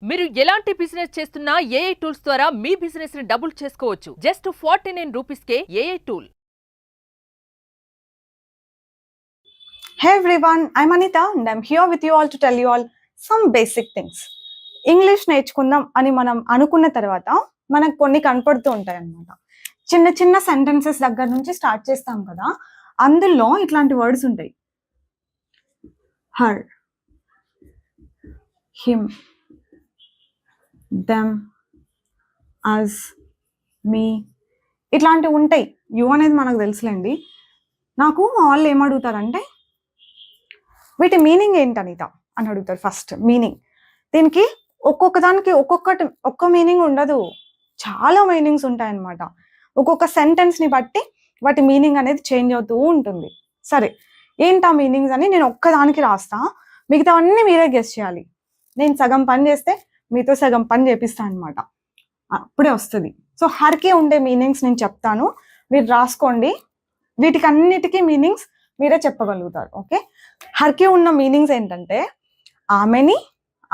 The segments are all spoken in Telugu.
మీరు ఎలాంటి బిజినెస్ చేస్తున్నా ఏఐ టూల్స్ ద్వారా మీ బిజినెస్ ని డబుల్ చేసుకోవచ్చు. జస్ట్ 49 రూపీస్కే AI tool. Hey everyone, I'm Anita and I'm here with you all to tell you all some basic things. English నేర్చుకుందాం అని మనం అనుకున్న తర్వాత మనకు కొన్ని కనపడుతూ ఉంటాయి అన్నమాట. చిన్న చిన్న సెంటెన్సెస్ దగ్గర నుంచి స్టార్ట్ చేస్తాం కదా, అందులో ఇట్లాంటి వర్డ్స్ ఉంటాయి. హర్, హిమ్, దెమ్, అస్, మీ ఇట్లాంటివి ఉంటాయి. యు అనేది మనకు తెలుసులేండి. నాకు వాళ్ళు ఏమడుగుతారంటే వీటి మీనింగ్ ఏంటి అనిత అని అడుగుతారు. First meaning. దీనికి ఒక్కొక్క దానికి ఒక్క మీనింగ్ ఉండదు, చాలా మీనింగ్స్ ఉంటాయన్నమాట. ఒక్కొక్క సెంటెన్స్ని బట్టి వాటి మీనింగ్ అనేది చేంజ్ అవుతూ ఉంటుంది. సరే, ఏంటి ఆ మీనింగ్స్ అని నేను ఒక్కదానికి రాస్తా, మిగతావన్నీ మీరే గెస్ చేయాలి. నేను సగం పని చేస్తే మీతో సగం పని చేపిస్తాను అనమాట, అప్పుడే వస్తుంది. సో హర్కి ఉండే మీనింగ్స్ నేను చెప్తాను, మీరు రాసుకోండి. వీటికి అన్నిటికీ మీనింగ్స్ మీరే చెప్పగలుగుతారు. ఓకే, హర్కి ఉన్న మీనింగ్స్ ఏంటంటే ఆమెని,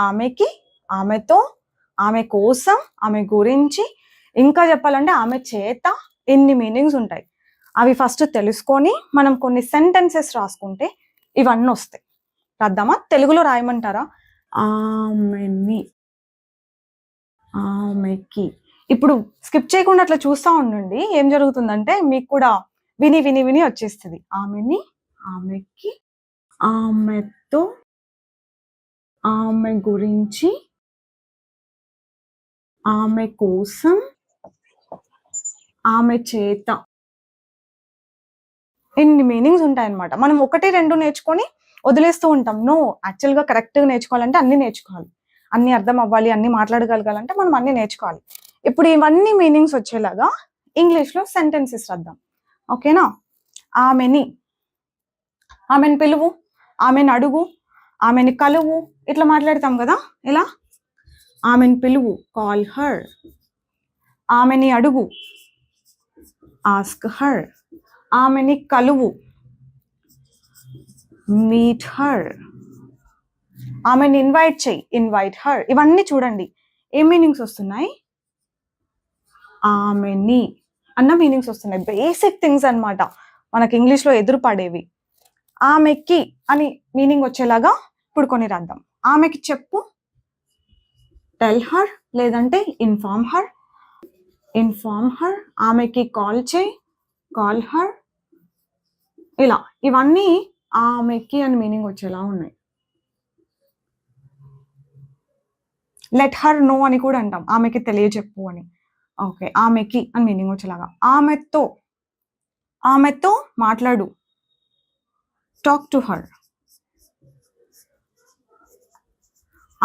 ఆమెకి, ఆమెతో, ఆమె కోసం, ఆమె గురించి, ఇంకా చెప్పాలంటే ఆమె చేత, ఎన్ని మీనింగ్స్ ఉంటాయి. అవి ఫస్ట్ తెలుసుకొని మనం కొన్ని సెంటెన్సెస్ రాసుకుంటే ఇవన్నీ వస్తాయి. రాద్దామా? తెలుగులో రాయమంటారా? ఆమెని, ఆమెకి. ఇప్పుడు స్కిప్ చేయకుండా అట్లా చూస్తూ ఉండండి. ఏం జరుగుతుందంటే మీకు కూడా విని విని విని వచ్చేస్తుంది. ఆమెని, ఆమెకి, ఆమెతో, ఆమె గురించి, ఆమె కోసం, ఆమె చేత, ఎన్ని మీనింగ్స్ ఉంటాయన్నమాట. మనం ఒకటి రెండు నేర్చుకొని వదిలేస్తూ ఉంటాం. నో, యాక్చువల్గా కరెక్ట్గా నేర్చుకోవాలంటే అన్ని నేర్చుకోవాలి, అన్ని అర్థం అవ్వాలి, అన్ని మాట్లాడగలగాలంటే మనం అన్ని నేర్చుకోవాలి. ఇప్పుడు ఇవన్నీ మీనింగ్స్ వచ్చేలాగా ఇంగ్లీష్లో సెంటెన్సెస్ రాద్దాం. ఓకేనా? ఆమెని, ఆమెను పిలువు, ఆమెను అడుగు, ఆమెని కలువు, ఇట్లా మాట్లాడతాం కదా. ఇలా ఆమెను పిలువు, కాల్ హర్. ఆమెని అడుగు, ఆస్క్ హర్. ఆమెని కలువు, మీట్ హర్. ఆమెని ఇన్వైట్ చెయ్యి, ఇన్వైట్ హర్. ఇవన్నీ చూడండి ఏం మీనింగ్స్ వస్తున్నాయి. ఆమెని అన్న మీనింగ్స్ వస్తున్నాయి. బేసిక్ థింగ్స్ అన్నమాట, మనకి ఇంగ్లీష్లో ఎదురుపడేవి. ఆమెకి అని మీనింగ్ వచ్చేలాగా ఇప్పుడు కొన్ని రాద్దాం. ఆమెకి చెప్పు, టెల్ హర్, లేదంటే ఇన్ఫార్మ్ హర్, ఇన్ఫార్మ్ హర్. ఆమెకి కాల్ చేయి, కాల్ హర్. ఇలా ఇవన్నీ ఆమెకి అని మీనింగ్ వచ్చేలా ఉన్నాయి. లెట్ హర్ నో అని కూడా అంటాం, ఆమెకి తెలియజెప్పు అని. ఓకే, ఆమెకి అని మీనింగ్ వచ్చేలాగా. ఆమెతో, ఆమెతో మాట్లాడు, టాక్ టు హర్.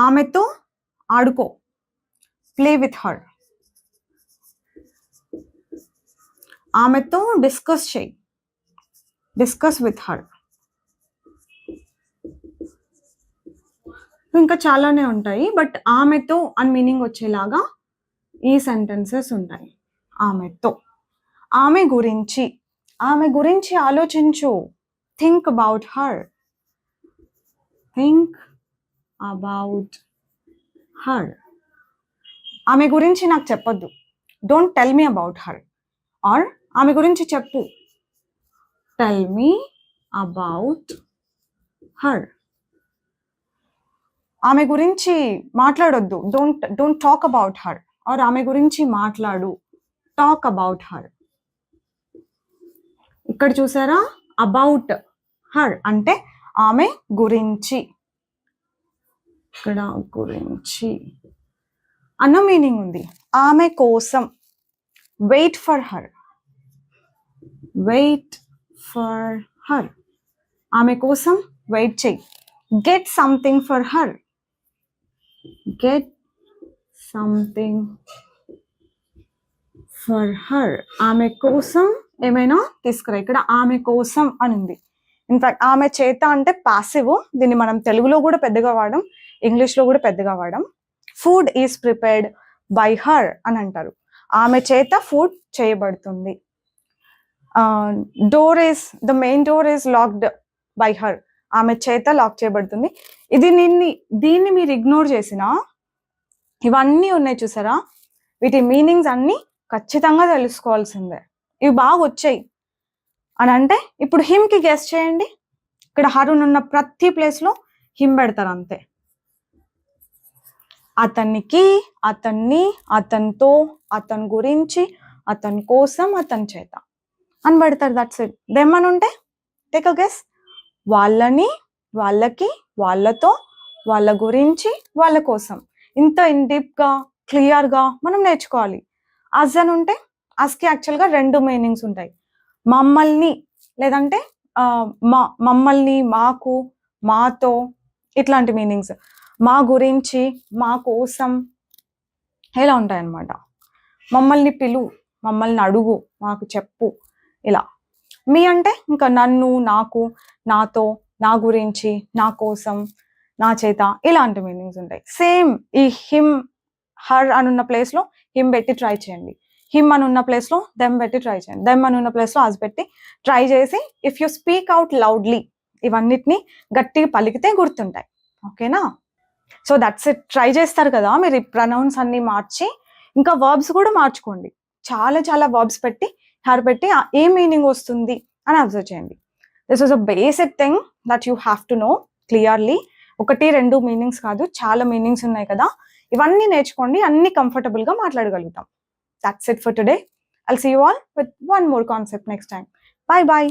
ఆమెతో ఆడుకో, ప్లే విత్ హర్. ఆమెతో డిస్కస్ చేయి, డిస్కస్ విత్ హర్. ఇంకా చాలానే ఉంటాయి, బట్ ఆమెతో అని మీనింగ్ వచ్చేలాగా ఈ సెంటెన్సెస్ ఉంటాయి. ఆమెతో. ఆమె గురించి, ఆమె గురించి ఆలోచించు, think about her, think about her. ఆమె గురించి నాకు చెప్పొద్దు, don't tell me about her. Or ఆమె గురించి చెప్పు, టెల్ మీ అబౌట్ హర్. ఆమె గురించి మాట్లాడొద్దు, don't talk about her. Or ఆమె గురించి మాట్లాడు, టాక్ అబౌట్ హర్. ఇక్కడ చూసారా, అబౌట్ హర్ అంటే ఆమె గురించి, ఇక్కడ గురించి అన్న మీనింగ్ ఉంది. ఆమె కోసం, wait for her, wait for her. ఆమె కోసం వెయిట్ చేయి. Get something for her, get something for her. ఆమె కోసం ఏమైనా తీసుకురా. ఇక్కడ ఆమె కోసం అని ఉంది. ఇన్ఫాక్ట్ ఆమె చేత అంటే పాసివ్, దీన్ని మనం తెలుగులో కూడా పెద్దగా వాడడం, ఇంగ్లీష్లో కూడా పెద్దగా వాడడం. Food is prepared by her అని అంటారు. ఆమె చేత ఫుడ్ చేయబడుతుంది. The main door is locked by her. ఆమె చేత లాక్ చేయబడుతుంది. దీన్ని మీరు ఇగ్నోర్ చేసినా ఇవన్నీ ఉన్నాయి చూసారా, వీటి మీనింగ్స్ అన్నీ ఖచ్చితంగా తెలుసుకోవాల్సిందే. ఇవి బాగా వచ్చాయి అని అంటే ఇప్పుడు హిమ్కి గెస్ చేయండి. ఇక్కడ హరుణ్ ఉన్న ప్రతి ప్లేస్లో హిమ్ పెడతారు అంతే. అతనికి, అతన్ని, అతనితో, అతని గురించి, అతని కోసం, అతని చేత అని పెడతారు. That's it. దేమని ఉంటే టేక్ అ గెస్. వాళ్ళని, వాళ్ళకి, వాళ్ళతో, వాళ్ళ గురించి, వాళ్ళ కోసం. ఇంత డీప్గా క్లియర్గా మనం నేర్చుకోవాలి. అజ్ అని ఉంటే అజ్కి యాక్చువల్గా 2 మీనింగ్స్ ఉంటాయి. మమ్మల్ని లేదంటే మమ్మల్ని, మాకు, మాతో, ఇట్లాంటి మీనింగ్స్. మా గురించి, మా కోసం ఇలా ఉంటాయన్నమాట. మమ్మల్ని పిలు, మమ్మల్ని అడుగు, మాకు చెప్పు, ఇలా. మీ అంటే ఇంకా నన్ను, నాకు, నాతో, నా గురించి, నా కోసం, నా చేత, ఇలాంటి మీనింగ్స్ ఉంటాయి. సేమ్ ఈ హిమ్, హర్ అని ఉన్న ప్లేస్లో హిమ్ పెట్టి ట్రై చేయండి. హిమ్ అని ఉన్న ప్లేస్లో దెమ్ పెట్టి ట్రై చేయండి. దెమ్ అని ఉన్న ప్లేస్లో అజ్ పెట్టి ట్రై చేసి if you speak out loudly ఇవన్నిటిని గట్టిగా పలికితే గుర్తుంటాయి. ఓకేనా? So that's it. ట్రై చేస్తారు కదా మీరు ఈ ప్రొనౌన్స్ అన్ని మార్చి. ఇంకా వర్బ్స్ కూడా మార్చుకోండి. చాలా చాలా వర్బ్స్ పెట్టి హర్ పెట్టి ఏ మీనింగ్ వస్తుంది అని అబ్జర్వ్ చేయండి. This was a basic thing that you have to know clearly. 1-2 meanings కాదు, చాలా మీనింగ్స్ ఉన్నాయి కదా. ఇవన్నీ నేర్చుకోండి, అన్ని కంఫర్టబుల్గా మాట్లాడగలుగుతాం. That's it for today. I'll see you all with one more concept next time. Bye bye.